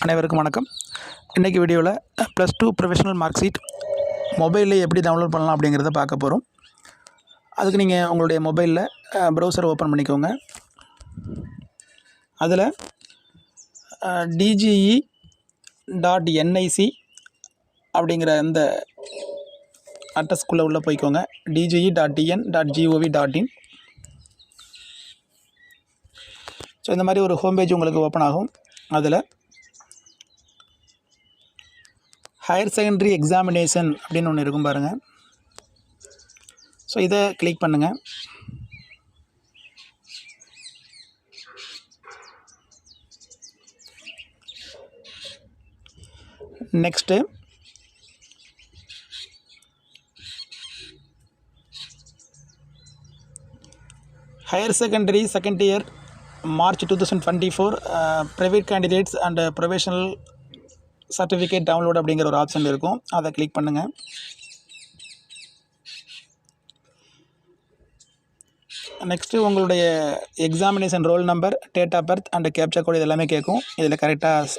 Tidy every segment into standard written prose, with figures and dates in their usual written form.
அனைவருக்கும் வணக்கம். இன்றைக்கி வீடியோவில் +2 ப்ரொஃபஷனல் மார்க் ஷீட் மொபைலில் எப்படி டவுன்லோட் பண்ணலாம் அப்படிங்கிறத பார்க்க போகிறோம். அதுக்கு நீங்கள் உங்களுடைய மொபைலில் ப்ரௌசர் ஓப்பன் பண்ணிக்கோங்க. அதில் dge.nic அப்படிங்கிற இந்த அட்ரஸ்க்குள்ளே உள்ளே போய்க்கோங்க. dge.in.gov.in. ஸோ இந்த மாதிரி ஒரு ஹோம் பேஜ் உங்களுக்கு ஓப்பன் ஆகும். அதில் ஹையர் செகண்டரி எக்ஸாமினேஷன் அப்படின்னு ஒன்று இருக்கும் பாருங்கள். ஸோ இதை கிளிக் பண்ணுங்கள். Next higher secondary second year March 2024 private candidates and professional certificate download அப்படிங்கிற ஒரு ஆப்ஷன் இருக்கும். அதை கிளிக் பண்ணுங்கள். நெக்ஸ்ட்டு உங்களுடைய examination roll number, date of birth and captcha code இதெல்லாமே கேட்கும். இதில் கரெக்டாக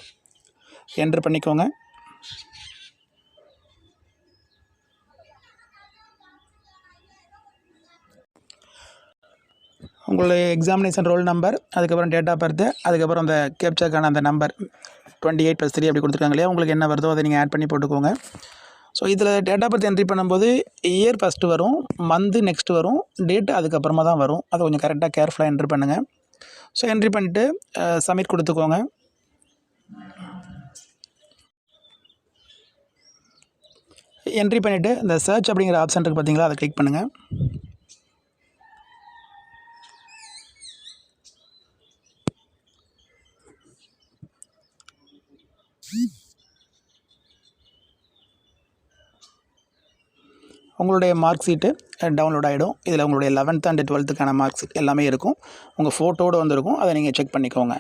என்ட்ரு பண்ணிக்கோங்க. உங்களுடைய எக்ஸாமினேஷன் ரோல் நம்பர், அதுக்கப்புறம் டேட் ஆஃப் பர்த்து, அதுக்கப்புறம் அந்த கேப்சாக்கான அந்த நம்பர் 28+3 அப்படி கொடுத்துருக்காங்க இல்லையா, உங்களுக்கு என்ன வருதோ அதை நீங்கள் ஆட் பண்ணி போட்டுக்கோங்க. ஸோ இதில் டேட் ஆஃப் பர்த் என்ட்ரி பண்ணும்போது இயர் ஃபஸ்ட்டு வரும், மந்த்து நெக்ஸ்ட்டு வரும், டேட்டு அதுக்கப்புறமா தான் வரும். அதை கொஞ்சம் கரெக்டாக கேர்ஃபுல்லாக என்ட்ரி பண்ணுங்கள். ஸோ என்ட்ரி பண்ணிவிட்டு சப்மிட் கொடுத்துக்கோங்க. என்ட்ரி பண்ணிவிட்டு இந்த சர்ச் அப்படிங்கிற ஆப்ஷன் இருக்குது பார்த்தீங்களா, அதை கிளிக் பண்ணுங்கள். உங்களுடைய மார்க் ஷீட்டு டவுன்லோட் ஆகிடும். இதில் உங்களுடைய 11th and 12th mark sheet எல்லாமே இருக்கும். உங்கள் ஃபோட்டோடு வந்துருக்கும். அதை நீங்கள் செக் பண்ணிக்கோங்க.